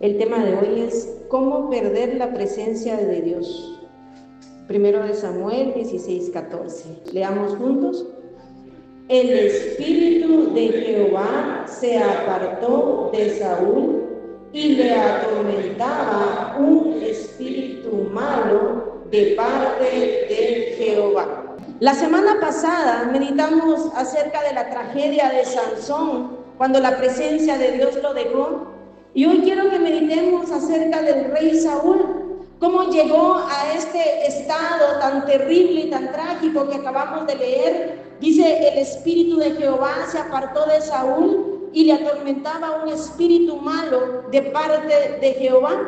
El tema de hoy es cómo perder la presencia de Dios. Primero de Samuel 16:14. Leamos juntos. El espíritu de Jehová se apartó de Saúl y le atormentaba un espíritu malo de parte de Jehová. La semana pasada meditamos acerca de la tragedia de Sansón, cuando la presencia de Dios lo dejó. Y hoy quiero que meditemos acerca del rey Saúl, cómo llegó a este estado tan terrible y tan trágico que acabamos de leer. Dice, el espíritu de Jehová se apartó de Saúl y le atormentaba un espíritu malo de parte de Jehová.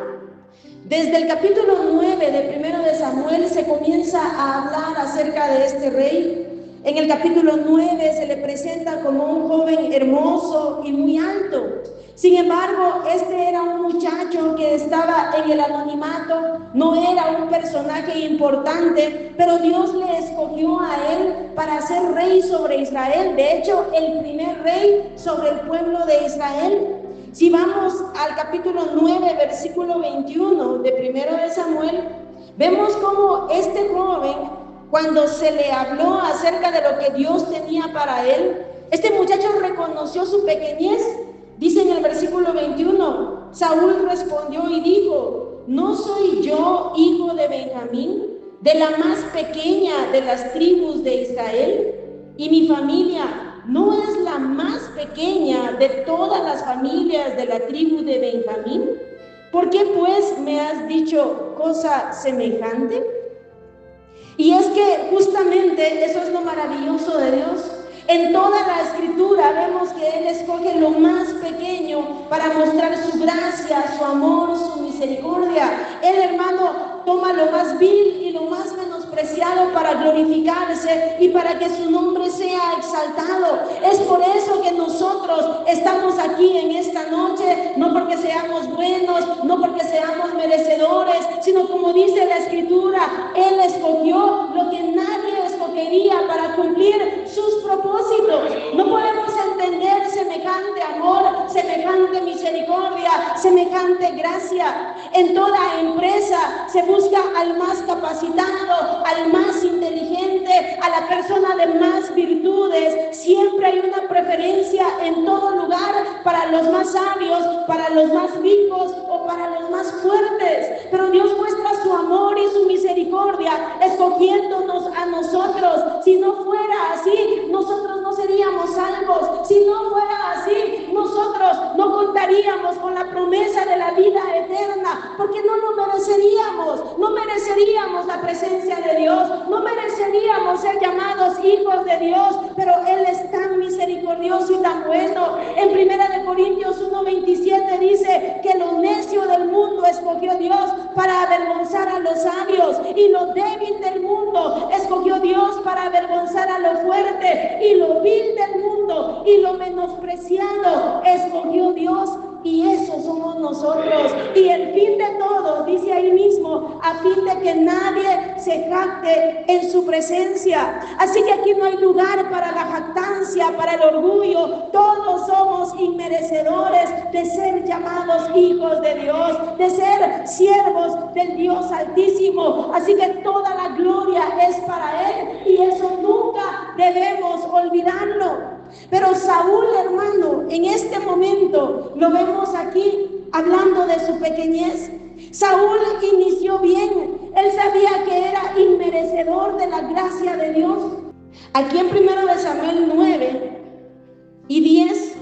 Desde el capítulo 9 de Primero de Samuel se comienza a hablar acerca de este rey. En el capítulo 9 se le presenta como un joven hermoso y muy alto. Sin embargo, este era un muchacho que estaba en el anonimato, no era un personaje importante, pero Dios le escogió a él para ser rey sobre Israel. De hecho, el primer rey sobre el pueblo de Israel. Si vamos al capítulo 9, versículo 21 de Primero de Samuel, vemos cómo este joven, cuando se le habló acerca de lo que Dios tenía para él, este muchacho reconoció su pequeñez. Dice en el versículo 21, Saúl respondió y dijo, ¿no soy yo hijo de Benjamín, de la más pequeña de las tribus de Israel? Y mi familia no es la más pequeña de todas las familias de la tribu de Benjamín. ¿Por qué pues me has dicho cosa semejante? Y es que justamente eso es lo maravilloso de Dios. En toda la escritura vemos que Él escoge lo más pequeño para mostrar su gracia, su amor, su misericordia. Él, hermano, toma lo más vil y lo más menospreciado para glorificarse y para que su nombre sea exaltado. Es por eso que nosotros estamos aquí en esta noche, no porque seamos buenos, no porque seamos merecedores, sino como dice la escritura, Él escogió lo que nadie escogería para cumplir sus propósitos. No podemos entender semejante amor, semejante misericordia, semejante gracia. En toda empresa se busca al más capacitado, al más inteligente, a la persona de más virtudes. Siempre hay una preferencia en todo lugar para los más sabios, para los más ricos o para los más fuertes. Pero Dios muestra su amor y su misericordia escogiéndonos a nosotros. Si no fuera así, nosotros no seríamos salvos. Si no fuera así, nosotros no contaríamos con la promesa de la vida eterna, porque no lo mereceríamos. No mereceríamos la presencia de Dios, no mereceríamos ser llamados hijos de Dios, pero Él es tan misericordioso y tan bueno. En 1 Corintios 1:27 dice que lo necio del mundo escogió Dios para avergonzar a los sabios, y lo débil del mundo escogió Dios para avergonzar a lo fuerte, y lo vil del mundo y lo menospreciado escogió Dios, y eso somos nosotros. Y el fin de todo, dice ahí mismo, a fin de que nadie se jacte en su presencia. Así que aquí no hay lugar para la jactancia, para el orgullo. Todos somos inmerecedores de ser llamados hijos de Dios, de ser siervos del Dios Altísimo. Así que toda la gloria es para Él, y eso nunca debemos olvidarlo. Pero Saúl, hermano, en este momento lo vemos aquí hablando de su pequeñez. Saúl inició bien. Él sabía que era inmerecedor de la gracia de Dios. Aquí en 1 de Samuel 9:10,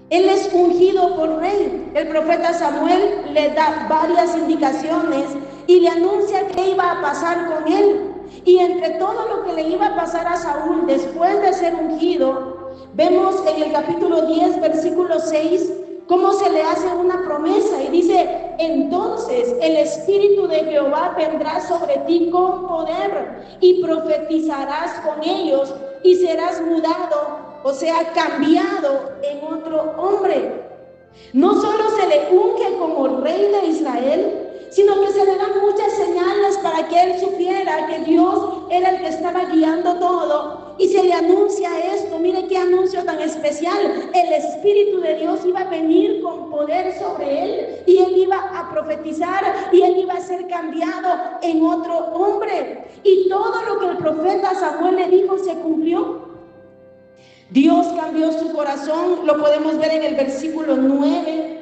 él es ungido por rey. El profeta Samuel le da varias indicaciones y le anuncia qué iba a pasar con él. Y entre todo lo que le iba a pasar a Saúl después de ser ungido, vemos en el capítulo 10, versículo 6, cómo se le hace una promesa y dice, entonces el Espíritu de Jehová vendrá sobre ti con poder y profetizarás con ellos y serás mudado, o sea, cambiado en otro hombre. No solo se le unge como rey de Israel, sino que se le dan muchas señales para que él supiera que Dios era el que estaba guiando todo. Y se le anuncia esto, mire qué anuncio tan especial: el Espíritu de Dios iba a venir con poder sobre él, y él iba a profetizar, y él iba a ser cambiado en otro hombre. Y todo lo que el profeta Samuel le dijo se cumplió. Dios cambió su corazón, lo podemos ver en el versículo 9.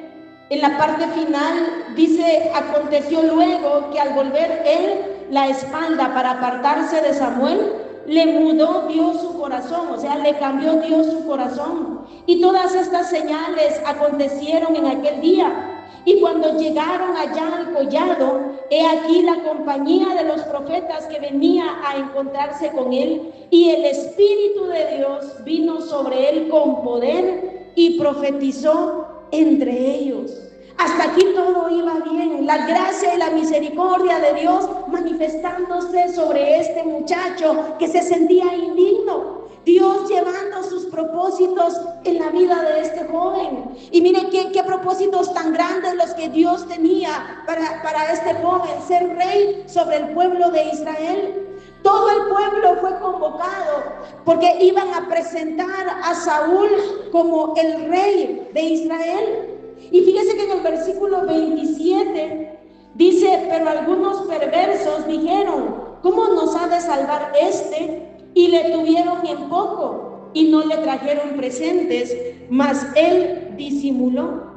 En la parte final dice: aconteció luego que al volver él la espalda para apartarse de Samuel, le mudó Dios su corazón, o sea, le cambió Dios su corazón. Y todas estas señales acontecieron en aquel día. Y cuando llegaron allá al collado, he aquí la compañía de los profetas que venía a encontrarse con él, y el Espíritu de Dios vino sobre él con poder y profetizó entre ellos. Hasta aquí todo iba bien, la gracia y la misericordia de Dios manifestándose sobre este muchacho que se sentía indigno. Dios llevando sus propósitos en la vida de este joven. Y miren qué propósitos tan grandes los que Dios tenía para este joven: ser rey sobre el pueblo de Israel. Todo el pueblo fue convocado porque iban a presentar a Saúl como el rey de Israel. Y fíjese que en el versículo 27 dice: pero algunos perversos dijeron: ¿cómo nos ha de salvar este? Y le tuvieron en poco y no le trajeron presentes, mas él disimuló.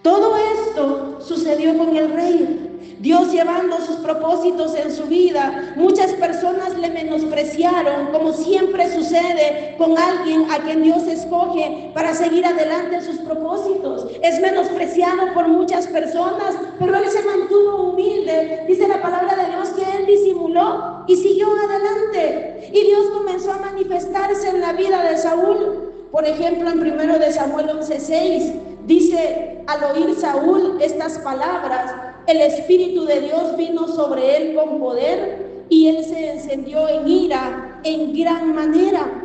Todo esto sucedió con el rey. Dios llevando sus propósitos en su vida. Muchas personas le menospreciaron, como siempre sucede con alguien a quien Dios escoge para seguir adelante sus propósitos. Es menospreciado por muchas personas, pero él se mantuvo humilde. Dice la palabra de Dios que él disimuló y siguió adelante. Y Dios comenzó a manifestarse en la vida de Saúl. Por ejemplo, en 1 de Samuel 11:6 dice: al oír Saúl estas palabras, el Espíritu de Dios vino sobre él con poder, y él se encendió en ira en gran manera.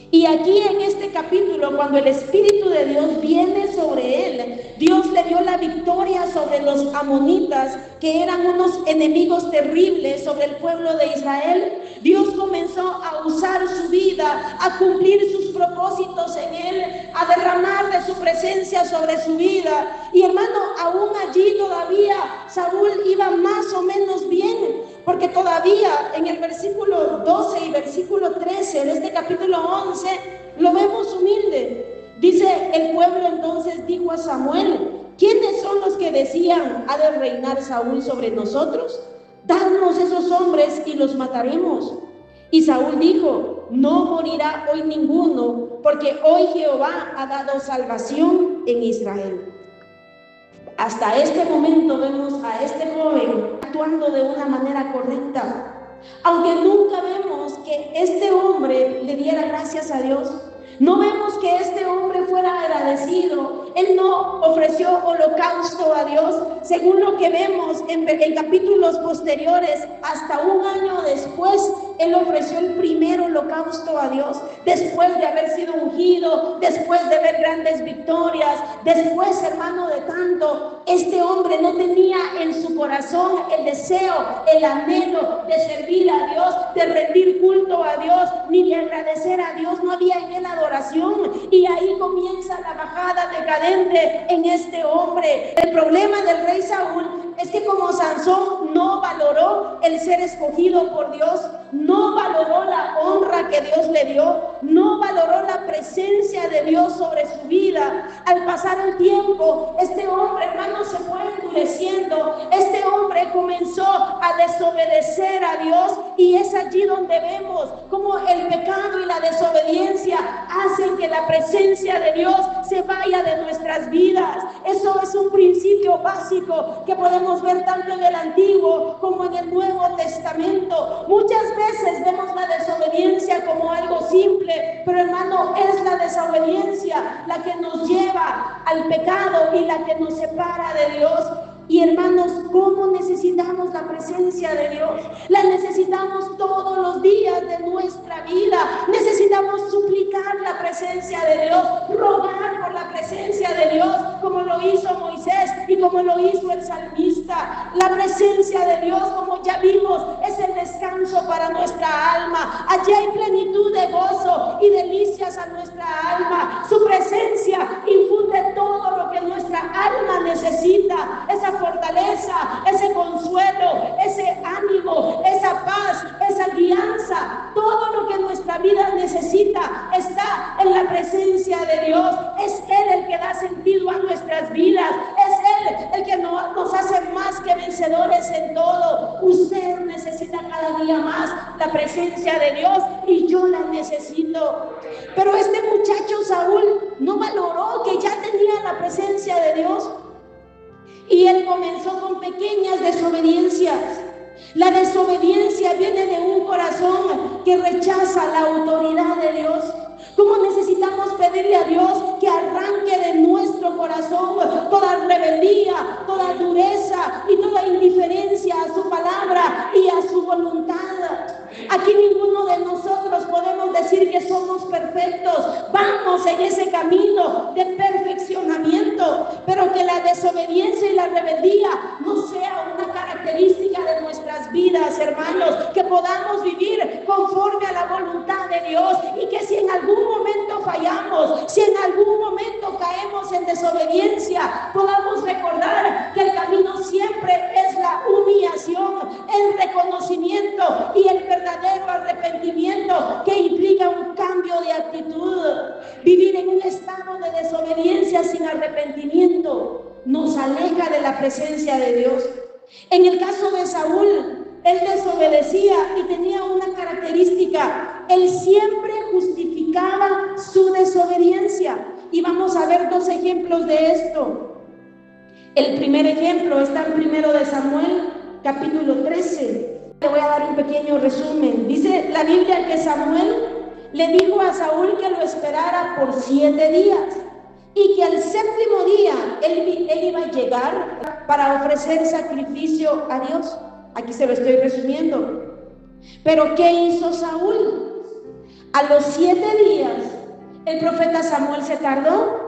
Y aquí en este capítulo, cuando el Espíritu de Dios viene sobre él, Dios le dio la victoria sobre los amonitas, que eran unos enemigos terribles sobre el pueblo de Israel. Dios comenzó a usar su vida, a cumplir sus propósitos en él, a derramar de su presencia sobre su vida. Y hermano, aún allí todavía Saúl iba más o menos bien, porque todavía en el versículo 12 y versículo 13 de este capítulo 11 lo vemos humilde. Dice: el pueblo entonces dijo a Samuel: ¿quiénes son los que decían: ha de reinar Saúl sobre nosotros? Dadnos esos hombres y los mataremos. Y Saúl dijo: no morirá hoy ninguno, porque hoy Jehová ha dado salvación en Israel. Hasta este momento vemos a este joven actuando de una manera correcta, aunque nunca vemos que este hombre le diera gracias a Dios. No vemos que este hombre fuera agradecido. Él no ofreció holocausto a Dios, según lo que vemos en capítulos posteriores. Hasta un año después, él ofreció el primer holocausto a Dios, después de haber sido ungido, después de ver grandes victorias, después, hermano, de tanto. Este hombre no tenía en su corazón el deseo, el anhelo de servir a Dios, de rendir culto a Dios, ni de agradecer a Dios. No había en él adoración, y ahí comienza la bajada decadente en este hombre. El problema del rey Saúl es que, como Sansón, no valoró el ser escogido por Dios, no valoró la honra que Dios le dio, no valoró la presencia de Dios sobre su vida. Al pasar el tiempo, este hombre, hermano, se fue endureciendo. Este hombre comenzó a desobedecer a Dios, y es allí donde vemos cómo el pecado y la desobediencia hacen que la presencia de Dios se vaya de nuestras vidas. Eso es un principio básico que podemos ver tanto en el Antiguo como en el Nuevo Testamento. Muchas veces vemos la desobediencia como algo simple, pero hermano, es la desobediencia la que nos lleva al pecado y la que nos separa de Dios. Y hermanos, ¿cómo necesitamos la presencia de Dios? La necesitamos todos los días de nuestra vida. Necesitamos suplicar la presencia de Dios, rogar por la presencia de Dios, como lo hizo Moisés y como lo hizo el salmista. La presencia de Dios, como ya vimos, es el descanso para nuestra alma. Allí hay plenitud de gozo y delicias a nuestra alma. Su presencia infunde todo lo que nuestra alma necesita, esa fortaleza, ese consuelo, ese ánimo, esa paz, esa guianza. Todo lo que nuestra vida necesita está en la presencia de Dios. Es Él el que da sentido a nuestras vidas. Es Él el que nos hace más que vencedores en todo. Usted necesita cada día más la presencia de Dios y yo la necesito. Pero este muchacho Saúl no valoró que ya tenía la presencia de Dios. Y él comenzó con pequeñas desobediencias. La desobediencia viene de un corazón que rechaza la autoridad de Dios. ¿Cómo necesitamos pedirle a Dios que arranque de nuestro corazón toda rebeldía, toda dureza y toda indiferencia a su palabra y a su voluntad? Aquí ninguno de nosotros podemos decir que somos perfectos. Vamos en ese camino de perfeccionamiento, pero que la desobediencia y la rebeldía no sea una característica de nuestras vidas, hermanos. Que podamos vivir conforme a la voluntad de Dios y que si en algún momento fallamos, si en algún momento caemos en desobediencia, podamos recordar que el camino siempre es la humillación, el reconocimiento y el verdadero arrepentimiento que implica un cambio de actitud. Vivir en un estado de desobediencia sin arrepentimiento nos aleja de la presencia de Dios. En el caso de Saúl, él desobedecía y tenía una característica: él siempre justificaba su desobediencia. Y vamos a ver dos ejemplos de esto. El primer ejemplo está en 1 Samuel, capítulo 13. Te voy a dar un pequeño resumen. Dice la Biblia que Samuel le dijo a Saúl que lo esperara por 7 días y que al séptimo día él iba a llegar para ofrecer sacrificio a Dios. Aquí se lo estoy resumiendo. Pero ¿qué hizo Saúl? A los 7 días el profeta Samuel se tardó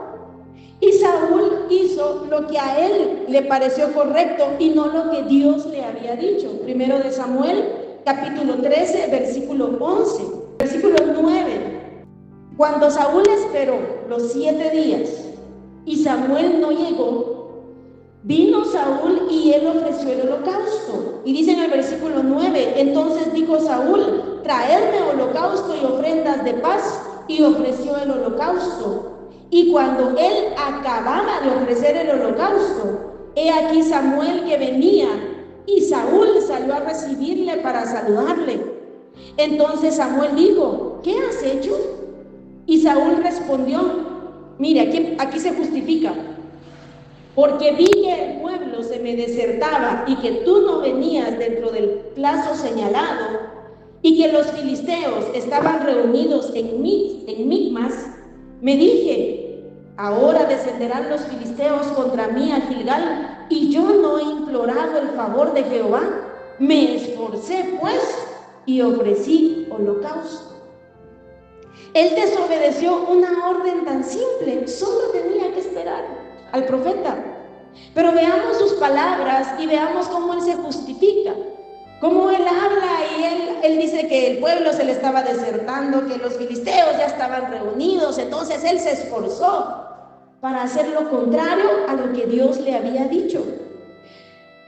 y Saúl hizo lo que a él le pareció correcto y no lo que Dios le había dicho. 1 Samuel, capítulo 13, versículo 11, versículo 9. Cuando Saúl esperó los 7 días y Samuel no llegó, vino Saúl y él ofreció el holocausto. Y dice en el versículo 9, entonces dijo Saúl: traedme holocausto y ofrendas de paz, y ofreció el holocausto. Y cuando él acababa de ofrecer el holocausto, he aquí Samuel que venía, y Saúl salió a recibirle para saludarle. Entonces Samuel dijo: ¿qué has hecho? Y Saúl respondió: mire, aquí se justifica. Porque vi que el pueblo se me desertaba y que tú no venías dentro del plazo señalado, y que los filisteos estaban reunidos en Micmas, me dije: ahora descenderán los filisteos contra mí a Gilgal, y yo no he implorado el favor de Jehová. Me esforcé pues y ofrecí holocausto. Él desobedeció una orden tan simple, solo tenía que esperar al profeta. Pero veamos sus palabras y veamos cómo él se justifica, cómo él habla, y él dice que el pueblo se le estaba desertando, que los filisteos ya estaban reunidos. Entonces él se esforzó para hacer lo contrario a lo que Dios le había dicho.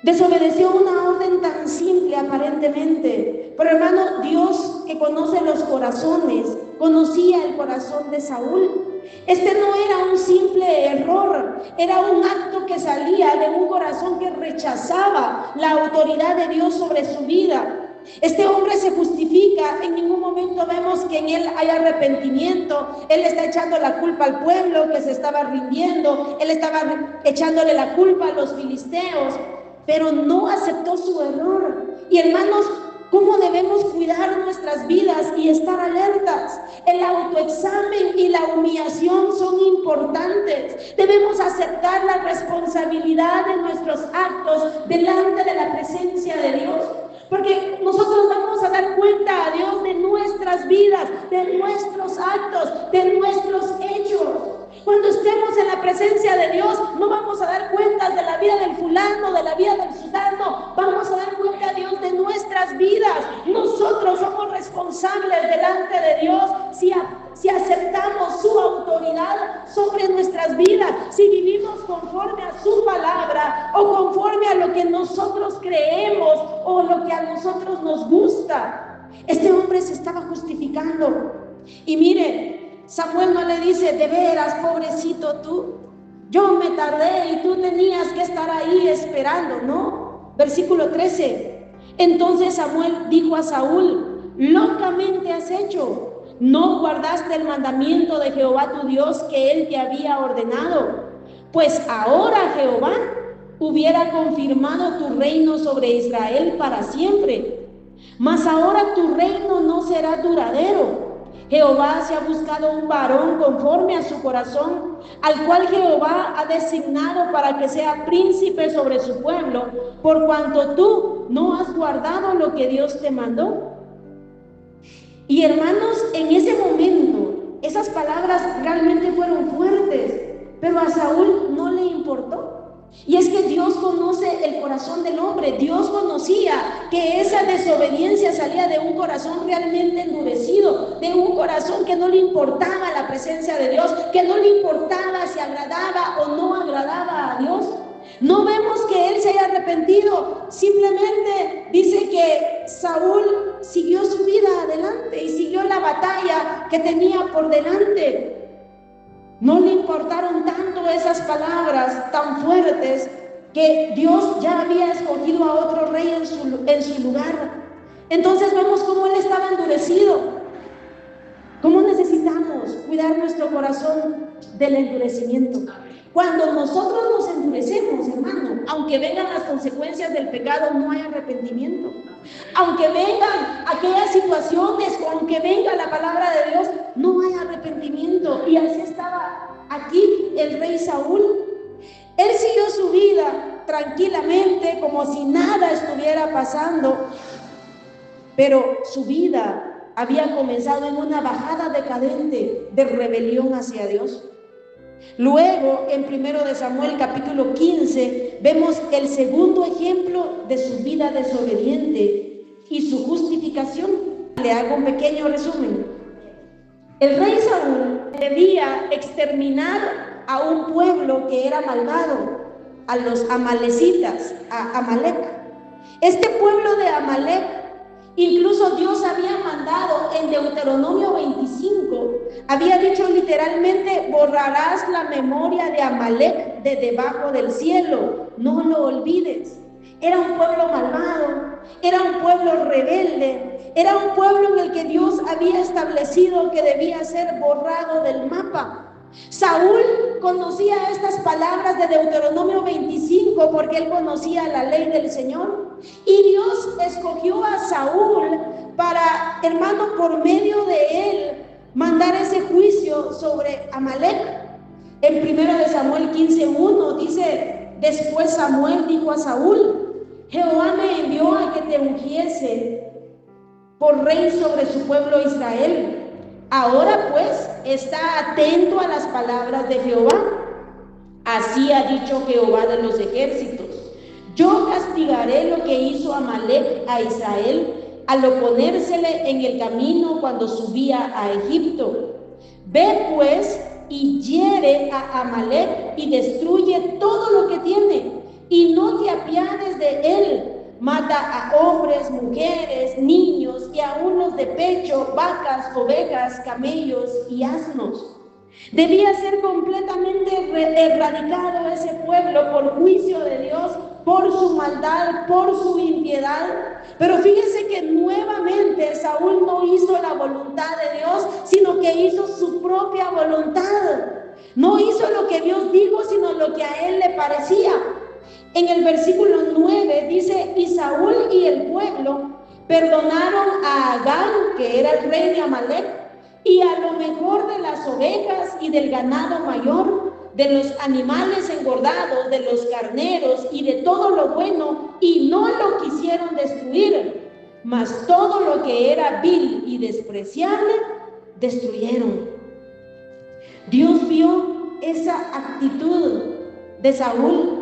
Desobedeció una orden tan simple aparentemente, pero hermano, Dios, que conoce los corazones, conocía el corazón de Saúl. Este no era un simple error, era un acto que salía de un corazón que rechazaba la autoridad de Dios sobre su vida. Este hombre se justifica, en ningún momento vemos que en él hay arrepentimiento. Él está echando la culpa al pueblo que se estaba rindiendo, él estaba echándole la culpa a los filisteos, pero no aceptó su error. Y hermanos, ¿cómo debemos cuidar cuidar nuestras vidas y estar alertas. El autoexamen y la humillación son importantes. Debemos aceptar la responsabilidad de nuestros actos delante de la presencia de Dios. Porque nosotros vamos a dar cuenta a Dios de nuestras vidas, de nuestros actos, de nuestros hechos. Cuando estemos en la presencia de Dios, no vamos a dar cuentas de la vida del fulano, de la vida del sudano. Vamos a dar cuenta a Dios de nuestras vidas. Nosotros somos responsables delante de Dios si aceptamos su autoridad sobre nuestras vidas, si vivimos conforme a su palabra o conforme a lo que nosotros creemos o lo que a nosotros nos gusta. Este hombre se estaba justificando. Y mire, Samuel no le dice, de veras, pobrecito tú, yo me tardé y tú tenías que estar ahí esperando, ¿no? Versículo 13. Entonces Samuel dijo a Saúl, locamente has hecho. No guardaste el mandamiento de Jehová tu Dios que él te había ordenado. Pues ahora Jehová hubiera confirmado tu reino sobre Israel para siempre. Mas ahora tu reino no será duradero. Jehová se ha buscado un varón conforme a su corazón, al cual Jehová ha designado para que sea príncipe sobre su pueblo, por cuanto tú no has guardado lo que Dios te mandó. Y hermanos, en ese momento, esas palabras realmente fueron fuertes, pero a Saúl no le importó. Y es que Dios conoce el corazón del hombre. Dios conocía que esa desobediencia salía de un corazón realmente endurecido, de un corazón que no le importaba la presencia de Dios, que no le importaba si agradaba o no agradaba a Dios. No vemos que él se haya arrepentido, simplemente dice que Saúl siguió su vida adelante y siguió la batalla que tenía por delante. No le importaron tanto esas palabras tan fuertes que Dios ya había escogido a otro rey en su lugar. Entonces vemos cómo él estaba endurecido. ¿Cómo necesitamos cuidar nuestro corazón del endurecimiento? Cuando nosotros nos endurecemos, hermano, aunque vengan las consecuencias del pecado, no hay arrepentimiento. Aunque vengan aquellas situaciones, o aunque venga la palabra de Dios, no hay arrepentimiento. Y así estaba aquí el rey Saúl. Él siguió su vida tranquilamente, como si nada estuviera pasando, pero su vida había comenzado en una bajada decadente de rebelión hacia Dios. Luego, en 1 de Samuel capítulo 15, vemos el segundo ejemplo de su vida desobediente y su justificación. Le hago un pequeño resumen. El rey Saúl debía exterminar a un pueblo que era malvado, a los amalecitas, a Amalec. Este pueblo de Amalec, incluso Dios había mandado en Deuteronomio 25, había dicho literalmente, borrarás la memoria de Amalec de debajo del cielo, no lo olvides. Era un pueblo malvado, era un pueblo rebelde, era un pueblo en el que Dios había establecido que debía ser borrado del mapa. Saúl conocía estas palabras de Deuteronomio 25 porque él conocía la ley del Señor, y Dios escogió a Saúl para, hermano, por medio de él mandar ese juicio sobre Amalec. En 1 de Samuel 15:1 dice, después Samuel dijo a Saúl, Jehová me envió a que te ungiese por rey sobre su pueblo Israel. Ahora pues, está atento a las palabras de Jehová. Así ha dicho Jehová de los ejércitos. Yo castigaré lo que hizo Amalec a Israel al oponérsele en el camino cuando subía a Egipto. Ve pues y hiere a Amalec y destruye todo lo que tiene, y no te apiades de él. Mata a hombres, mujeres, niños y aún los de pecho, vacas, ovejas, camellos y asnos. Debía ser completamente erradicado ese pueblo por juicio de Dios, por su maldad, por su impiedad. Pero fíjese que nuevamente Saúl no hizo la voluntad de Dios, sino que hizo su propia voluntad. No hizo lo que Dios dijo, sino lo que a él le parecía. En el versículo 9 dice, y Saúl y el pueblo Perdonaron a Agag, que era el rey de Amalek, y a lo mejor de las ovejas y del ganado mayor, de los animales engordados, de los carneros y de todo lo bueno, y no lo quisieron destruir, mas todo lo que era vil y despreciable, destruyeron. Dios vio esa actitud de Saúl.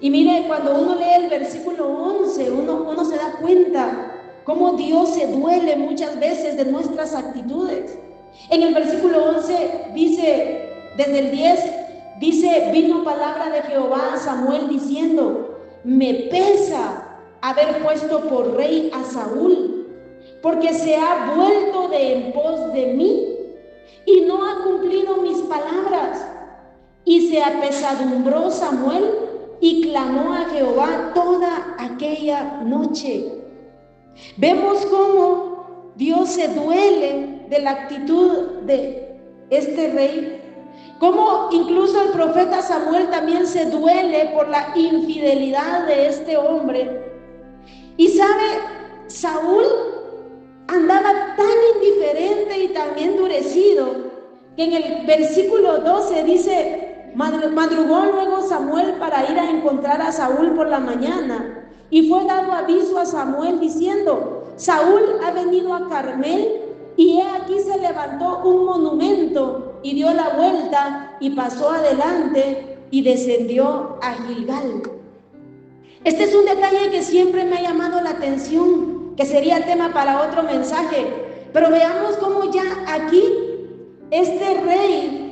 Y mire, cuando uno lee el versículo 11, uno se da cuenta cómo Dios se duele muchas veces de nuestras actitudes. En el versículo 11 dice, desde el 10, dice: vino palabra de Jehová a Samuel diciendo: me pesa haber puesto por rey a Saúl, porque se ha vuelto de en pos de mí y no ha cumplido mis palabras. Y se apesadumbró Samuel y clamó a Jehová toda aquella noche. Vemos cómo Dios se duele de la actitud de este rey, cómo incluso el profeta Samuel también se duele por la infidelidad de este hombre. Y sabe, Saúl andaba tan indiferente y tan endurecido que en el versículo 12 dice: madrugó luego Samuel para ir a encontrar a Saúl por la mañana, y fue dado aviso a Samuel diciendo: Saúl ha venido a Carmel, y he aquí se levantó un monumento, y dio la vuelta y pasó adelante y descendió a Gilgal. Este es un detalle que siempre me ha llamado la atención, que sería tema para otro mensaje, pero veamos cómo ya aquí este rey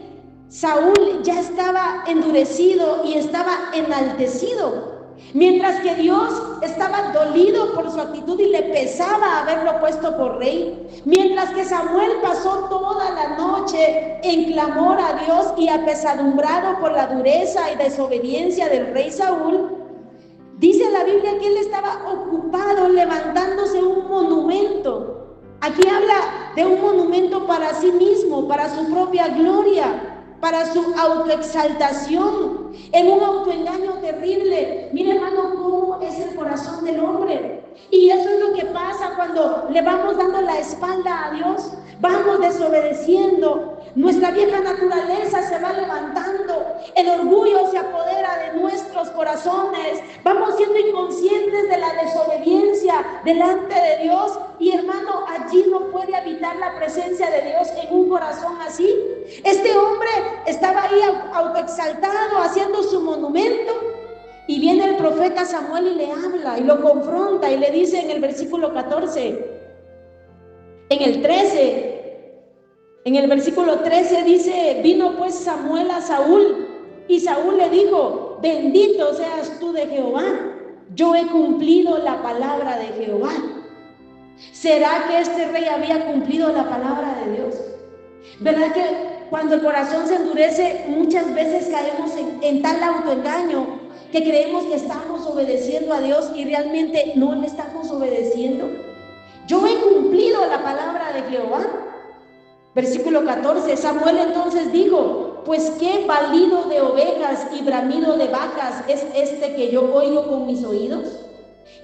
Saúl ya estaba endurecido y estaba enaltecido, mientras que Dios estaba dolido por su actitud y le pesaba haberlo puesto por rey. Mientras que Samuel pasó toda la noche en clamor a Dios y apesadumbrado por la dureza y desobediencia del rey Saúl, dice la Biblia que él estaba ocupado levantándose un monumento. Aquí habla de un monumento para sí mismo, para su propia gloria, para su autoexaltación, en un autoengaño terrible. Mire, hermano, cómo es el corazón del hombre. Y eso es lo que pasa cuando le vamos dando la espalda a Dios, vamos desobedeciendo. Nuestra vieja naturaleza se va levantando, el orgullo se apodera de nuestros corazones, vamos siendo inconscientes de la desobediencia delante de Dios. Y hermano, allí no puede habitar la presencia de Dios en un corazón así. Este hombre estaba ahí autoexaltado, haciendo su monumento, y viene el profeta Samuel y le habla y lo confronta y le dice en el versículo 14, en el versículo 13 dice: vino pues Samuel a Saúl, y Saúl le dijo: bendito seas tú de Jehová, yo he cumplido la palabra de Jehová. ¿Será que este rey había cumplido la palabra de Dios? ¿Verdad que cuando el corazón se endurece, muchas veces caemos en tal autoengaño que creemos que estamos obedeciendo a Dios y realmente no le estamos obedeciendo? Yo he cumplido la palabra de Jehová. Versículo 14, Samuel entonces dijo: pues qué balido de ovejas y bramido de vacas es este que yo oigo con mis oídos.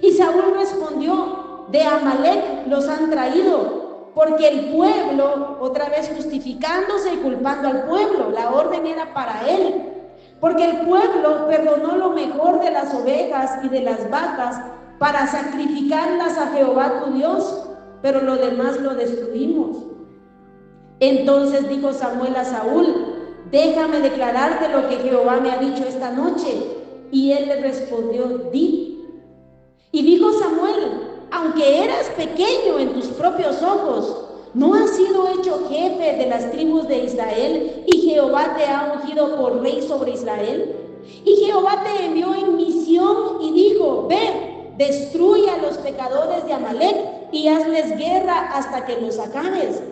Y Saúl respondió: de Amalek los han traído, porque el pueblo, otra vez justificándose y culpando al pueblo, la orden era para él, porque el pueblo perdonó lo mejor de las ovejas y de las vacas para sacrificarlas a Jehová tu Dios, pero lo demás lo destruimos. Entonces dijo Samuel a Saúl: déjame declararte lo que Jehová me ha dicho esta noche. Y él le respondió: di. Y dijo Samuel: aunque eras pequeño en tus propios ojos, ¿no has sido hecho jefe de las tribus de Israel, y Jehová te ha ungido por rey sobre Israel? Y Jehová te envió en misión y dijo: ve, destruye a los pecadores de Amalek y hazles guerra hasta que los acabes.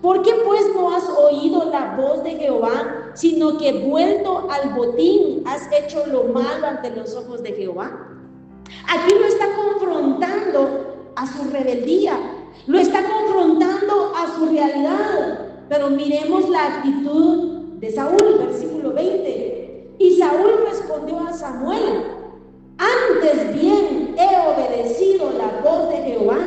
¿Por qué pues no has oído la voz de Jehová, sino que vuelto al botín has hecho lo malo ante los ojos de Jehová? Aquí lo está confrontando a su rebeldía, lo está confrontando a su realidad. Pero miremos la actitud de Saúl, versículo 20. Y Saúl respondió a Samuel: antes bien he obedecido la voz de Jehová,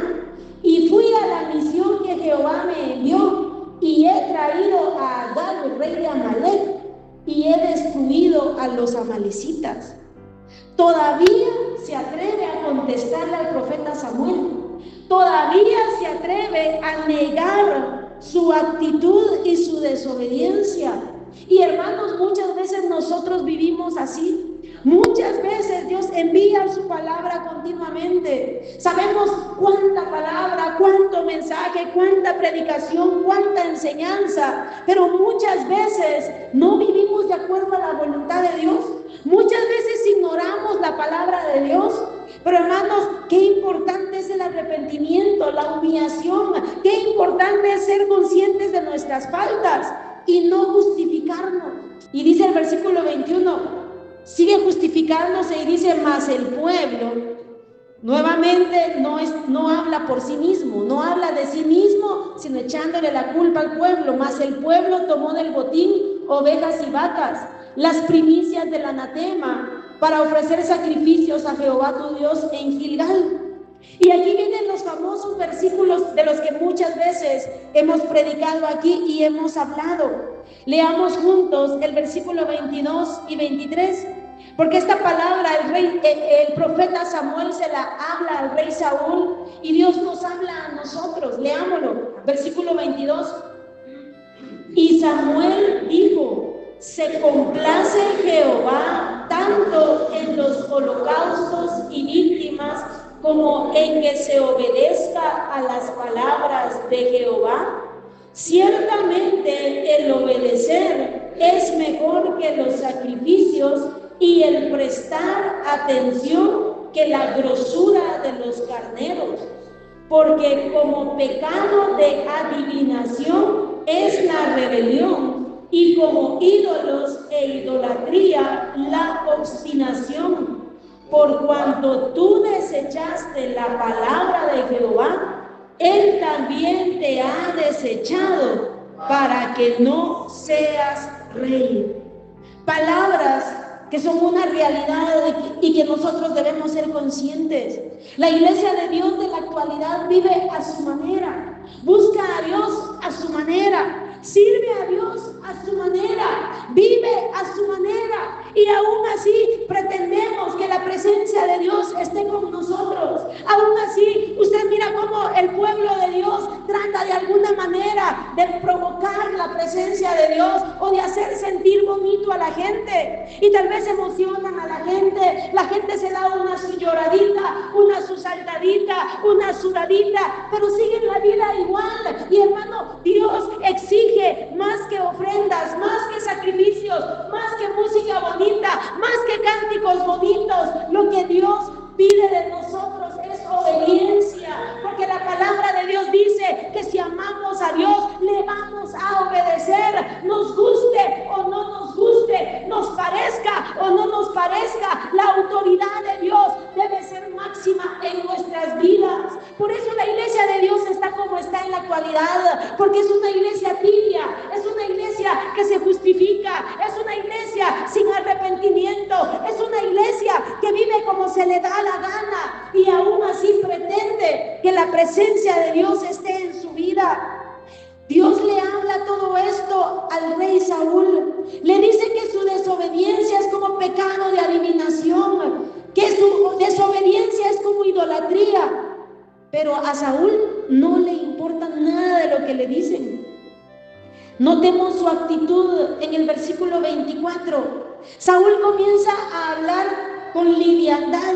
amalecitas. Todavía se atreve a contestarle al profeta Samuel. Todavía se atreve a negar su actitud y su desobediencia. Y hermanos, muchas veces nosotros vivimos así. Muchas veces Dios envía su palabra continuamente. Sabemos cuánta palabra, cuánto mensaje, cuánta predicación, cuánta enseñanza, pero muchas veces no vivimos de acuerdo a la voluntad de Dios. Muchas veces ignoramos la palabra de Dios. Pero hermanos, qué importante es el arrepentimiento, la humillación. Qué importante es ser conscientes de nuestras faltas y no justificarnos. Y dice el versículo 21, sigue justificándose y dice, mas el pueblo nuevamente no habla por sí mismo, no habla de sí mismo, sino echándole la culpa al pueblo. Mas el pueblo tomó del botín ovejas y vacas, las primicias del anatema, para ofrecer sacrificios a Jehová tu Dios en Gilgal. Y aquí vienen los famosos versículos de los que muchas veces hemos predicado aquí y hemos hablado. Leamos juntos el versículo 22 y 23, porque esta palabra el profeta Samuel se la habla al rey Saúl y Dios nos habla a nosotros. Leámoslo, versículo 22. Y Samuel dijo, se complace Jehová tanto en los holocaustos y víctimas como en que se obedezca a las palabras de Jehová. Ciertamente el obedecer es mejor que los sacrificios y el prestar atención que la grosura de los carneros, porque como pecado de adivinación es la rebelión, y como ídolos e idolatría la obstinación. Por cuanto tú desechaste la palabra de Jehová, Él también te ha desechado para que no seas rey. Palabras que son una realidad y que nosotros debemos ser conscientes. La iglesia de Dios de la actualidad vive a su manera, busca a Dios a su manera, sirve a Dios a su manera, vive a su manera, y aún así pretendemos que la presencia de Dios esté con nosotros. Aún así, usted mira cómo el pueblo de Dios trata de alguna manera de provocar la presencia de Dios o de hacer sentir bonito a la gente, y tal vez emocionan a la gente se da una su lloradita, una su saltadita, una sudadita, pero siguen la vida igual. Y hermano, Dios exige más que ofrendas, más que sacrificios, más que música bonita, más que cánticos bonitos. Lo que Dios pide de nosotros es obediencia, porque la palabra de Dios dice que si amamos a Dios le vamos a obedecer, nos guste o no nos guste, nos parezca o no nos parezca. La autoridad de Dios debe ser máxima en nuestras vidas. Por eso la iglesia de Dios está como está en la actualidad, porque es una iglesia tibia, es una iglesia que se justifica, es una iglesia sin arrepentimiento, es una iglesia que vive como se le da la gana y aún así pretende que la presencia de Dios esté en su vida. Dios le habla todo esto al rey Saúl, le dice que su desobediencia es como pecado de adivinación, que su desobediencia es como idolatría. Pero a Saúl no le importa nada de lo que le dicen. Notemos su actitud en el versículo 24. Saúl comienza a hablar con liviandad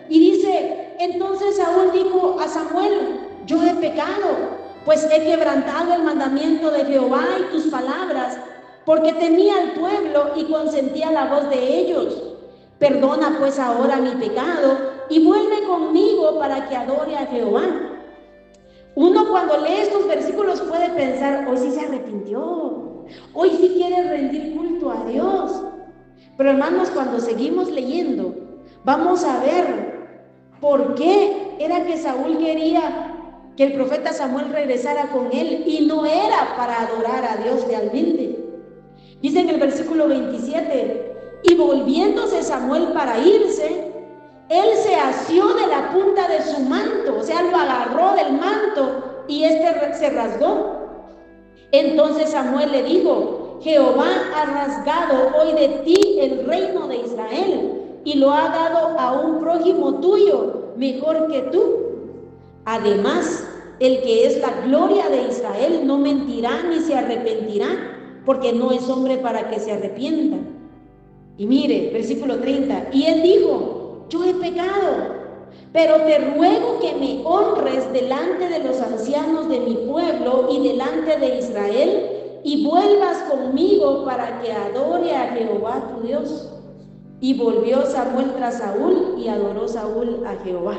y dice, entonces Saúl dijo a Samuel, yo he pecado, pues he quebrantado el mandamiento de Jehová y tus palabras, porque temía al pueblo y consentía la voz de ellos. Perdona pues ahora mi pecado y vuelve conmigo para que adore a Jehová. Uno cuando lee estos versículos puede pensar, hoy sí se arrepintió, hoy sí quiere rendir culto a Dios. Pero hermanos, cuando seguimos leyendo, vamos a ver por qué era que Saúl quería que el profeta Samuel regresara con él, y no era para adorar a Dios realmente. Dice en el versículo 27, y volviéndose Samuel para irse, él se asió de la punta de su manto, o sea, lo agarró del manto y se rasgó. Entonces Samuel le dijo, Jehová ha rasgado hoy de ti el reino de Israel y lo ha dado a un prójimo tuyo mejor que tú. Además, el que es la gloria de Israel no mentirá ni se arrepentirá, porque no es hombre para que se arrepienta. Y mire, versículo 30, y él dijo: yo he pecado, pero te ruego que me honres delante de los ancianos de mi pueblo y delante de Israel, y vuelvas conmigo para que adore a Jehová tu Dios. Y volvió Samuel tras Saúl, y adoró Saúl a Jehová.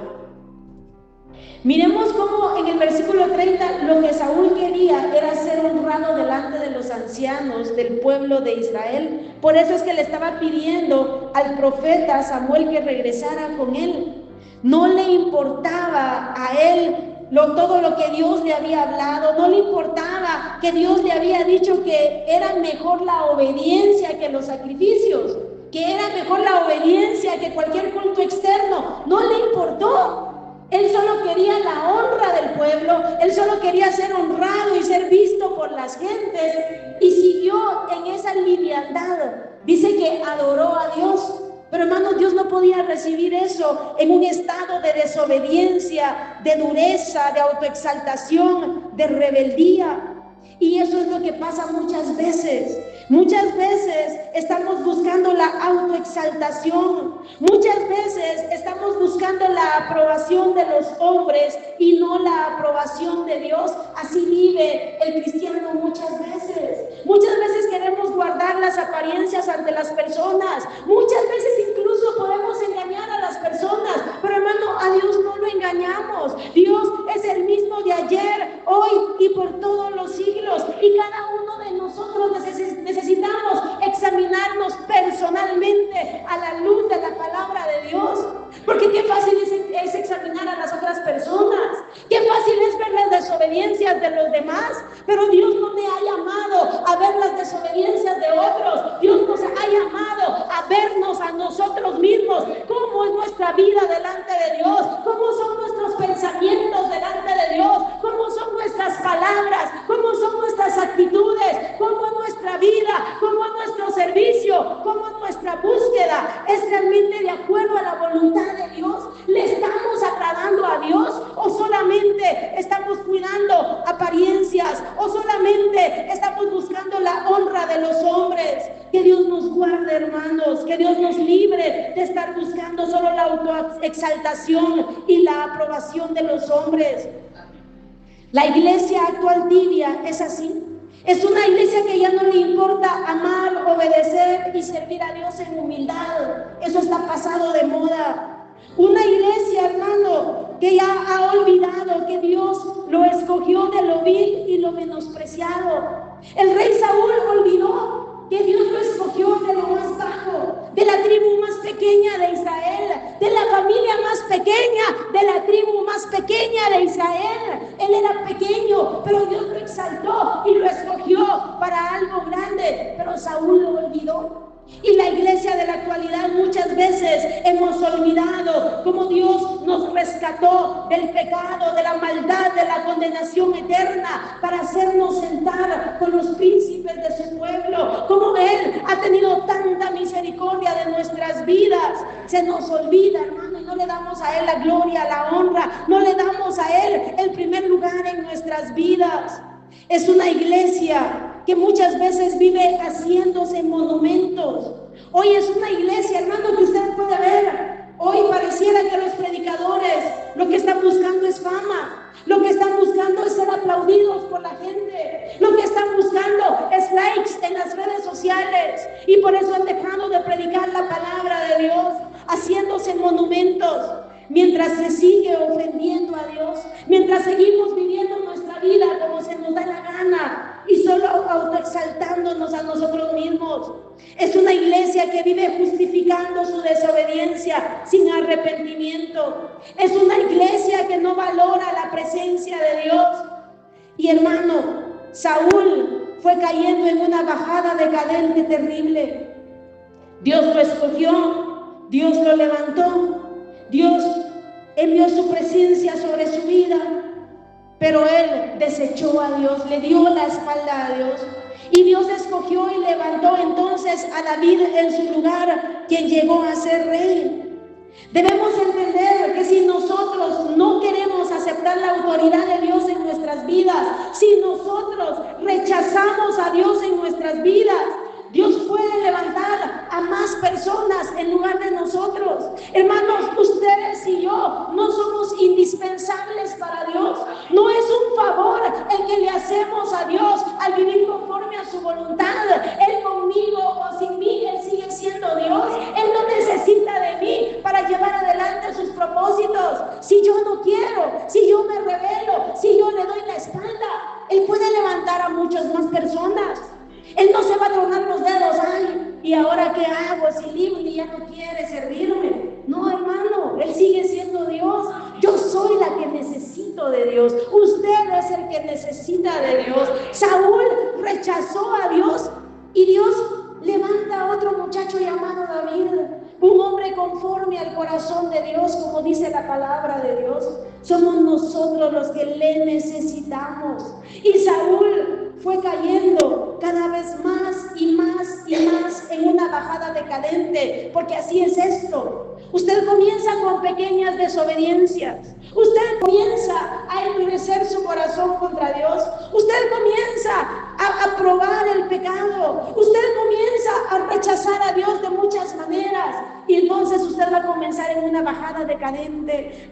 Miremos cómo en el versículo 30 lo que Saúl quería era ser honrado delante de los ancianos del pueblo de Israel. Por eso es que le estaba pidiendo al profeta Samuel que regresara con él. No le importaba a él todo lo que Dios le había hablado, no le importaba que Dios le había dicho que era mejor la obediencia que los sacrificios, que era mejor la obediencia que cualquier culto externo. No le importó. Él solo quería la honra del pueblo, él solo quería ser honrado y ser visto por las gentes, y siguió en esa liviandad. Dice que adoró a Dios, pero hermanos, Dios no podía recibir eso en un estado de desobediencia, de dureza, de autoexaltación, de rebeldía. Y eso es lo que pasa muchas veces. Muchas veces estamos buscando la autoexaltación. Muchas veces estamos buscando la aprobación de los hombres y no la aprobación de Dios. Así vive el cristiano muchas veces. Muchas veces queremos guardar las apariencias ante las personas. Muchas veces incluso podemos engañar a las personas. Pero hermano, a Dios no lo engañamos. Dios es el mismo de ayer, hoy y por todos los siglos. Y cada uno de nosotros necesitamos examinarnos personalmente a la luz de la palabra de Dios. Porque qué fácil es examinar a las otras personas. Qué fácil es ver las desobediencias de los demás. Pero Dios no te ha llamado a ver las desobediencias de otros. Dios nos ha llamado a vernos a nosotros mismos. ¿Cómo es nuestra vida delante de Dios? ¿Cómo son nuestros pensamientos delante de Dios? ¿Cómo son nuestras palabras? ¿Cómo son nuestras actitudes? ¿Cómo es nuestra vida? ¿Cómo es nuestro servicio? ¿Cómo es nuestra búsqueda? ¿Es realmente de acuerdo a la voluntad de Dios? ¿Le estamos agradando a Dios? ¿O solamente estamos cuidando apariencias? ¿O solamente estamos buscando la honra de los hombres? Que Dios nos guarde, hermanos. Que Dios nos libre de estar buscando solo la autoexaltación y la aprobación de los hombres. La iglesia actual tibia es así. Es una iglesia que ya no le importa amar, obedecer y servir a Dios en humildad. Eso está pasado de moda. Una iglesia, hermano, que ya ha olvidado que Dios lo escogió de lo vil y lo menospreciado. El rey Saúl olvidó que Dios lo escogió de lo más bajo, de la tribu más pequeña de Israel, de la familia más pequeña, de la tribu más pequeña de Israel. Él era pequeño, pero Dios lo exaltó y lo escogió para algo grande, pero Saúl lo olvidó. Y la iglesia de la actualidad muchas veces hemos olvidado cómo Dios nos rescató del pecado, de la maldad, de la condenación eterna, para hacernos sentar con los príncipes de su pueblo, cómo Él ha tenido tanta misericordia de nuestras vidas. Se nos olvida, hermano, y no le damos a Él la gloria, la honra, no le damos a Él el primer lugar en nuestras vidas. Es una iglesia que muchas veces vive haciéndose monumentos. Hoy es una iglesia, hermano, que usted puede ver. Hoy pareciera que los predicadores lo que están buscando es fama. Lo que están buscando es ser aplaudidos por la gente. Lo que están buscando es likes en las redes sociales. Y por eso han dejado de predicar la palabra de Dios, haciéndose monumentos. Mientras se sigue ofendiendo a Dios, mientras seguimos viviendo nuestra vida como se nos da la gana y solo autoexaltándonos a nosotros mismos. Es una iglesia que vive justificando su desobediencia sin arrepentimiento. Es una iglesia que no valora la presencia de Dios. Y hermano, Saúl fue cayendo en una bajada decadente terrible. Dios lo escogió, Dios lo levantó. Dios envió su presencia sobre su vida, pero él desechó a Dios, le dio la espalda a Dios. Y Dios escogió y levantó entonces a David en su lugar, quien llegó a ser rey. Debemos entender que si nosotros no queremos aceptar la autoridad de Dios en nuestras vidas, si nosotros rechazamos a Dios en nuestras vidas, Dios puede levantar a más personas en lugar de nosotros. Hermanos, ustedes y yo no somos indispensables para Dios. No es un favor el que le hacemos a Dios al vivir conforme a su voluntad. Él conmigo o sin mí, Él sigue siendo Dios. Él no necesita de mí para llevar adelante sus propósitos. Si yo no quiero, si yo me rebelo, si yo le doy la espalda, Él puede levantar a muchas más personas. Él no se va a tronar los dedos, ay, ¿y ahora qué hago? Si Livni ya no quiere servirme. No, hermano, Él sigue siendo Dios. Yo soy la que necesito de Dios. Usted es el que necesita de Dios. Saúl rechazó a Dios y Dios levanta a otro muchacho llamado David, un hombre conforme al corazón de Dios, como dice la palabra de Dios. Somos nosotros los que le necesitamos. Y Saúl fue cayendo cada vez más y más y más en una bajada decadente, porque así es esto. Usted comienza con pequeñas desobediencias. Usted comienza a endurecer su corazón contra Dios. Usted comienza a probar el pecado. Usted comienza a rechazar a Dios de muchas maneras. Y entonces usted va a comenzar en una bajada decadente.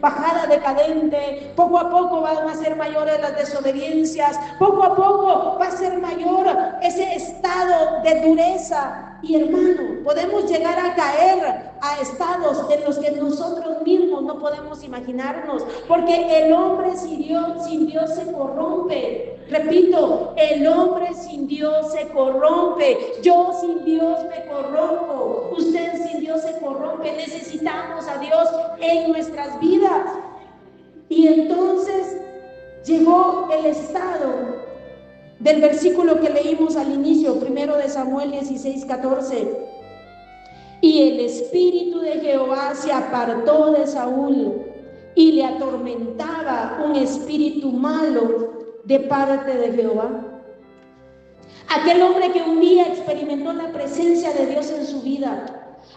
Poco a poco van a ser mayores las desobediencias. Poco a poco va a ser mayor ese estado de dureza. Y hermano, podemos llegar a caer a estados en los que nosotros mismos no podemos imaginarnos, porque el hombre sin Dios se corrompe. Repito, el hombre sin Dios se corrompe. Yo sin Dios me corrompo. Usted sin Dios se corrompe. Necesitamos a Dios en nuestras vidas. Y entonces llegó el estado del versículo que leímos al inicio, 1 de Samuel 16:14. Y el espíritu de Jehová se apartó de Saúl y le atormentaba un espíritu malo de parte de Jehová. Aquel hombre que un día experimentó la presencia de Dios en su vida,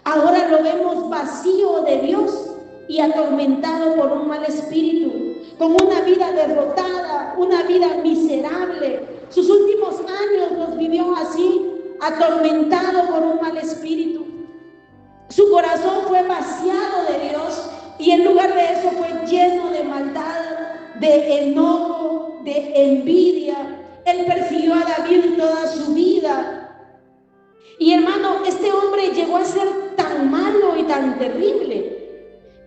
ahora lo vemos vacío de Dios y atormentado por un mal espíritu, con una vida derrotada, una vida miserable. Sus últimos años los vivió así, atormentado por un mal espíritu. Su corazón fue vaciado de Dios y en lugar de eso fue lleno de maldad, de enojo, de envidia. Él persiguió a David toda su vida. Y hermano, este hombre llegó a ser tan malo y tan terrible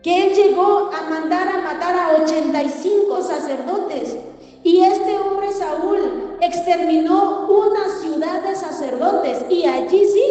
que él llegó a mandar a matar a 85 sacerdotes. Y este hombre Saúl exterminó una ciudad de sacerdotes y allí sí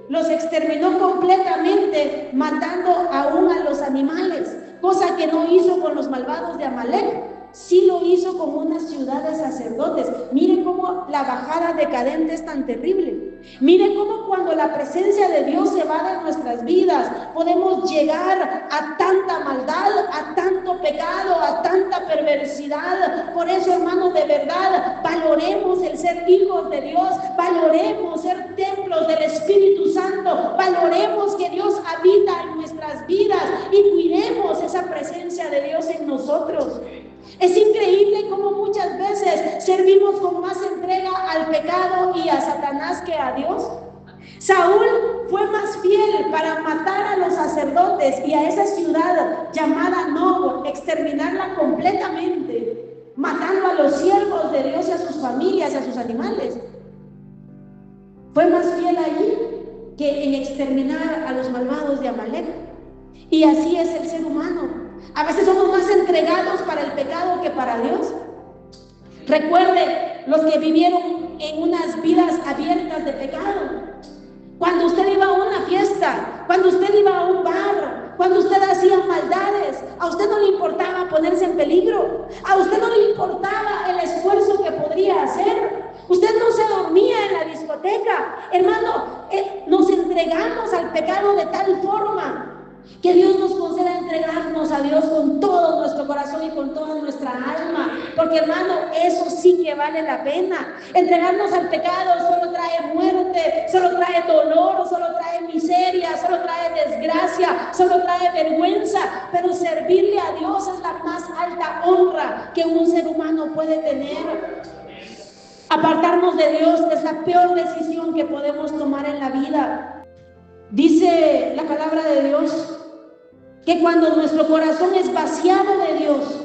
los exterminó completamente, matando aún a los animales, cosa que no hizo con los malvados de Amalek. Sí lo hizo con una ciudad de sacerdotes. Miren cómo la bajada decadente es tan terrible. Miren cómo cuando la presencia de Dios se va de nuestras vidas, podemos llegar a tanta maldad, a tanto pecado, a tanta perversidad. Por eso, hermanos, de verdad, valoremos el ser hijos de Dios, valoremos ser templos del Espíritu Santo, valoremos que Dios habita en nuestras vidas y cuidemos esa presencia de Dios en nosotros. Es increíble cómo muchas veces servimos con más entrega al pecado y a Satanás que a Dios. Saúl fue más fiel para matar a los sacerdotes y a esa ciudad llamada Nob, exterminarla completamente, matando a los siervos de Dios y a sus familias y a sus animales. Fue más fiel allí que en exterminar a los malvados de Amalek. Y así es el ser humano. A veces somos más entregados para el pecado que para Dios. Recuerde los que vivieron en unas vidas abiertas de pecado. Cuando usted iba a una fiesta, cuando usted iba a un bar, cuando usted hacía maldades, a usted no le importaba ponerse en peligro, a usted no le importaba el esfuerzo que podría hacer. Usted no se dormía en la discoteca. Hermano, nos entregamos al pecado de tal forma que Dios nos conceda entregarnos a Dios con todo nuestro corazón y con toda nuestra alma, porque hermano, eso sí que vale la pena. Entregarnos al pecado solo trae muerte, solo trae dolor, solo trae miseria, solo trae desgracia, solo trae vergüenza, pero servirle a Dios es la más alta honra que un ser humano puede tener. Apartarnos de Dios es la peor decisión que podemos tomar en la vida. Dice la palabra de Dios que cuando nuestro corazón es vaciado de Dios,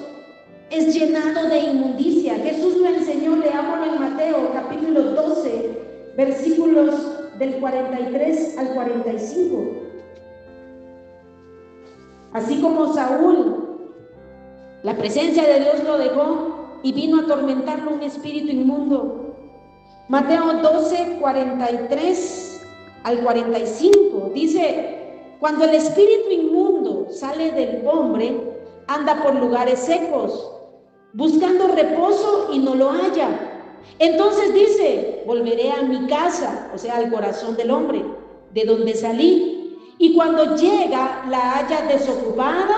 es llenado de inmundicia. Jesús lo enseñó, leámoslo en Mateo capítulo 12, versículos del 43 al 45. Así como Saúl, la presencia de Dios lo dejó y vino a atormentarlo un espíritu inmundo. Mateo 12, 43 al 45 dice: cuando el espíritu inmundo sale del hombre, anda por lugares secos, buscando reposo y no lo halla. Entonces dice: volveré a mi casa, o sea, al corazón del hombre, de donde salí. Y cuando llega, la halla desocupada,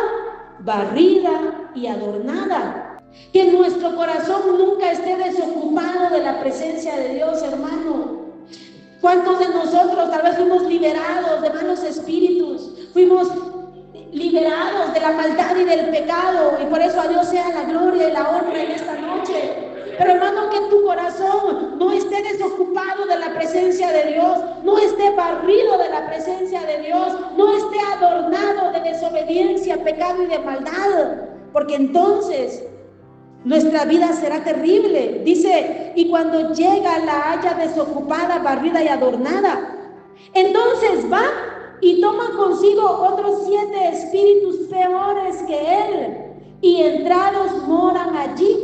barrida y adornada. Que nuestro corazón nunca esté desocupado de la presencia de Dios, hermano. ¿Cuántos de nosotros tal vez fuimos liberados de malos espíritus? Fuimos liberados de la maldad y del pecado, y por eso a Dios sea la gloria y la honra en esta noche. Pero hermano, que tu corazón no esté desocupado de la presencia de Dios, no esté barrido de la presencia de Dios, no esté adornado de desobediencia, pecado y de maldad, porque entonces nuestra vida será terrible. Dice: y cuando llega, la halla desocupada, barrida y adornada. Entonces va y toma consigo otros 7 espíritus peores que él, y entrados moran allí.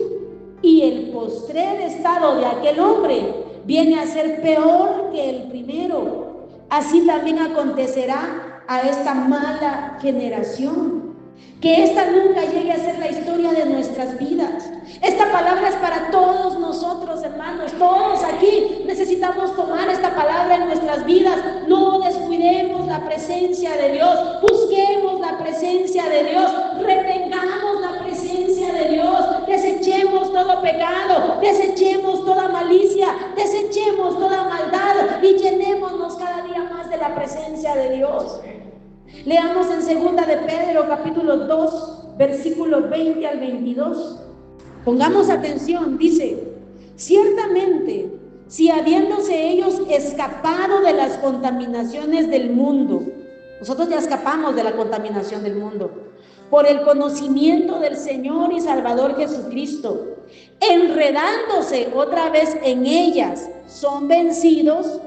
Y el postrer estado de aquel hombre viene a ser peor que el primero. Así también acontecerá a esta mala generación. Que esta nunca llegue a ser la historia de nuestras vidas. Esta palabra es para todos nosotros, hermanos. Todos aquí necesitamos tomar esta palabra en nuestras vidas. No descuidemos la presencia de Dios. Busquemos la presencia de Dios. Retengamos la presencia de Dios. Desechemos todo pecado. Desechemos toda malicia. Desechemos toda maldad. Y llenémonos cada día más de la presencia de Dios. Leamos en 2 de Pedro capítulo 2, versículos 20 al 22. Pongamos atención, dice: ciertamente, si habiéndose ellos escapado de las contaminaciones del mundo, nosotros ya escapamos de la contaminación del mundo, por el conocimiento del Señor y Salvador Jesucristo, enredándose otra vez en ellas, son vencidos,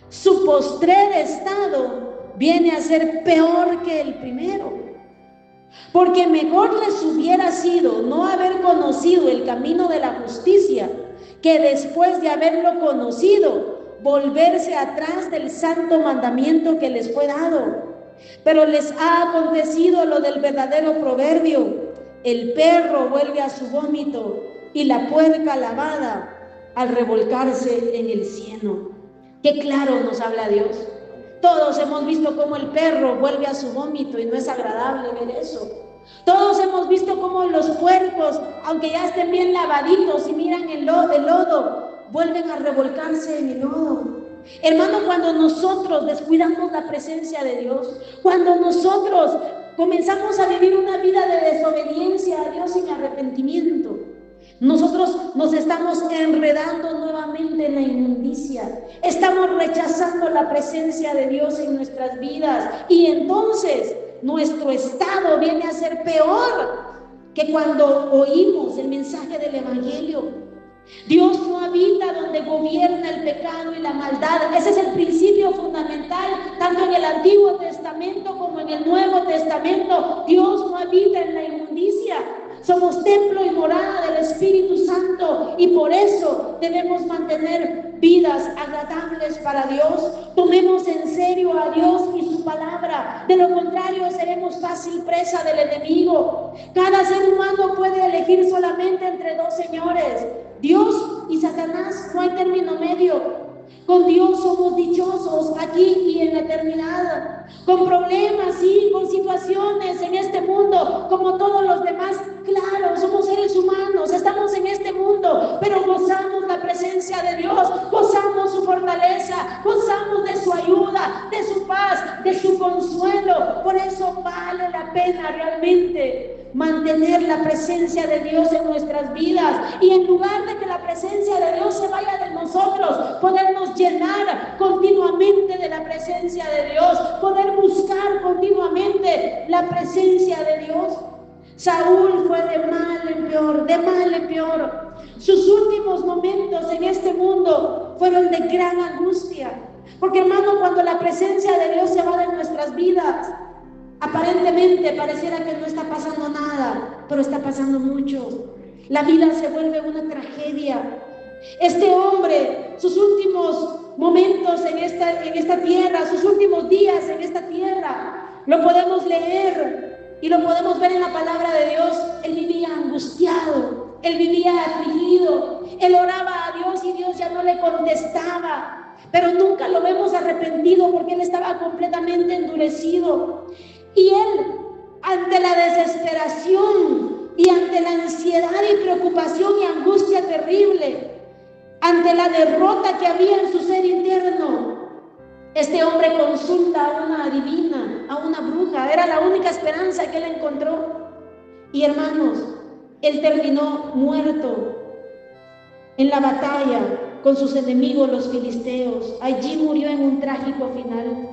su postrer estado viene a ser peor que el primero. Porque mejor les hubiera sido no haber conocido el camino de la justicia, que después de haberlo conocido, volverse atrás del santo mandamiento que les fue dado. Pero les ha acontecido lo del verdadero proverbio: el perro vuelve a su vómito y la puerca lavada al revolcarse en el cieno. Qué claro nos habla Dios. Todos hemos visto cómo el perro vuelve a su vómito y no es agradable ver eso. Todos hemos visto cómo los puercos, aunque ya estén bien lavaditos y miran el lodo, vuelven a revolcarse en el lodo. Hermano, cuando nosotros descuidamos la presencia de Dios, cuando nosotros comenzamos a vivir una vida de desobediencia a Dios sin arrepentimiento, nosotros nos estamos enredando nuevamente en la inmundicia. Estamos rechazando la presencia de Dios en nuestras vidas. Y entonces nuestro estado viene a ser peor que cuando oímos el mensaje del Evangelio. Dios no habita donde gobierna el pecado y la maldad. Ese es el principio fundamental, tanto en el Antiguo Testamento como en el Nuevo Testamento. Dios no habita en la inmundicia. Somos templo y morada del Espíritu Santo, y por eso debemos mantener vidas agradables para Dios. Tomemos en serio a Dios y su palabra. De lo contrario, seremos fácil presa del enemigo. Cada ser humano puede elegir solamente entre 2 señores: Dios y Satanás. No hay término medio. Con Dios somos dichosos aquí y en la eternidad. Con problemas, sí, con situaciones en este mundo como todos los demás, claro, somos seres humanos, estamos en pena realmente mantener la presencia de Dios en nuestras vidas, y en lugar de que la presencia de Dios se vaya de nosotros, podernos llenar continuamente de la presencia de Dios, poder buscar continuamente la presencia de Dios. Saúl fue de mal en peor, de mal en peor. Sus últimos momentos en este mundo fueron de gran angustia, porque hermano, cuando la presencia de Dios se va de nuestras vidas, aparentemente pareciera que no está pasando nada, pero está pasando mucho. La vida se vuelve una tragedia. Este hombre, sus últimos momentos en esta tierra, sus últimos días en esta tierra, lo podemos leer y lo podemos ver en la palabra de Dios. Él vivía angustiado, él vivía afligido, él oraba a Dios y Dios ya no le contestaba, pero nunca lo vemos arrepentido, porque él estaba completamente endurecido. Y él, ante la desesperación y ante la ansiedad y preocupación y angustia terrible, ante la derrota que había en su ser interno, este hombre consulta a una adivina, a una bruja. Era la única esperanza que él encontró. Y hermanos, él terminó muerto en la batalla con sus enemigos, los filisteos. Allí murió en un trágico final.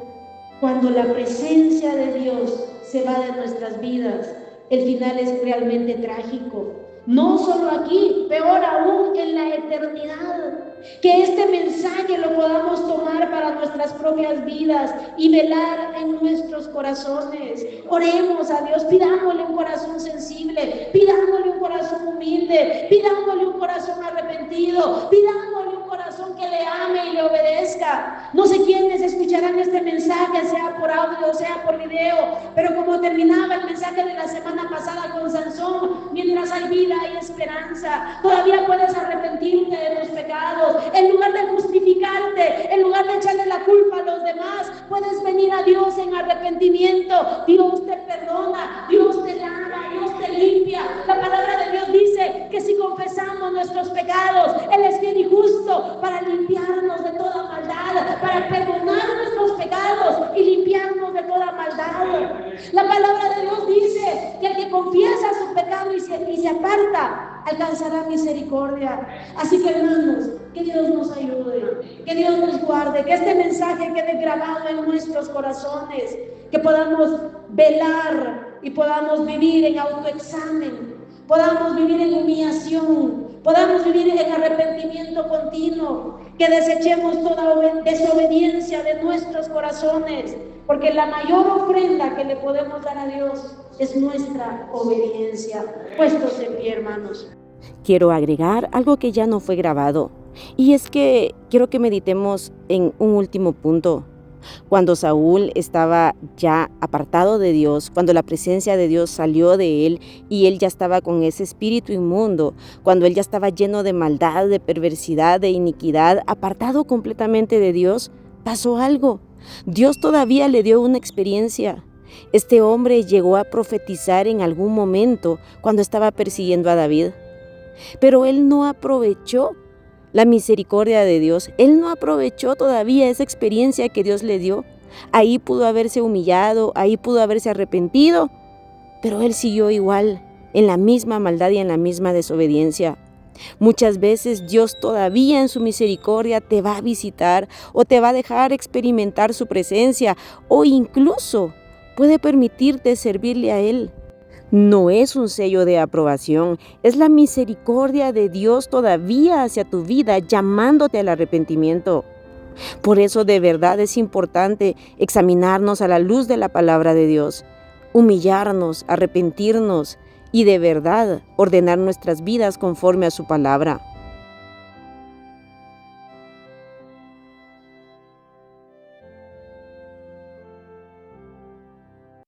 Cuando la presencia de Dios se va de nuestras vidas, el final es realmente trágico. No solo aquí, peor aún en la eternidad. Que este mensaje lo podamos tomar para nuestras propias vidas y velar en nuestros corazones. Oremos a Dios, pidámosle un corazón sensible, pidámosle un corazón humilde, pidámosle un corazón arrepentido, pidámosle un corazón que le ame y le obedezca. No sé quiénes escucharán este mensaje, sea por audio, sea por video, pero como terminaba el mensaje de la semana pasada con Sansón, mientras hay vida hay esperanza. Todavía puedes arrepentirte de tus pecados. En lugar de justificarte, en lugar de echarle la culpa a los demás, puedes venir a Dios en arrepentimiento. Dios te perdona, Dios te lava, Dios te limpia. La palabra de Dios dice que si confesamos nuestros pecados, Él es fiel y justo para limpiarnos de toda maldad, para perdonar nuestros pecados y limpiarnos de toda maldad. La palabra de Dios dice que el que confiesa su pecado y se aparta, alcanzará misericordia. Así que hermanos, que Dios nos ayude, que Dios nos guarde, que este mensaje quede grabado en nuestros corazones, que podamos velar y podamos vivir en autoexamen, podamos vivir en humillación, podamos vivir en arrepentimiento continuo, que desechemos toda desobediencia de nuestros corazones, porque la mayor ofrenda que le podemos dar a Dios es nuestra obediencia. Puestos en pie, hermanos. Quiero agregar algo que ya no fue grabado, y es que quiero que meditemos en un último punto. Cuando Saúl estaba ya apartado de Dios, cuando la presencia de Dios salió de él y él ya estaba con ese espíritu inmundo, cuando él ya estaba lleno de maldad, de perversidad, de iniquidad, apartado completamente de Dios, pasó algo. Dios todavía le dio una experiencia. Este hombre llegó a profetizar en algún momento cuando estaba persiguiendo a David, pero él no aprovechó la misericordia de Dios. Él no aprovechó todavía esa experiencia que Dios le dio. Ahí pudo haberse humillado, ahí pudo haberse arrepentido, pero él siguió igual, en la misma maldad y en la misma desobediencia. Muchas veces Dios todavía en su misericordia te va a visitar o te va a dejar experimentar su presencia, o incluso puede permitirte servirle a Él. No es un sello de aprobación, es la misericordia de Dios todavía hacia tu vida, llamándote al arrepentimiento. Por eso de verdad es importante examinarnos a la luz de la palabra de Dios, humillarnos, arrepentirnos y de verdad ordenar nuestras vidas conforme a su palabra.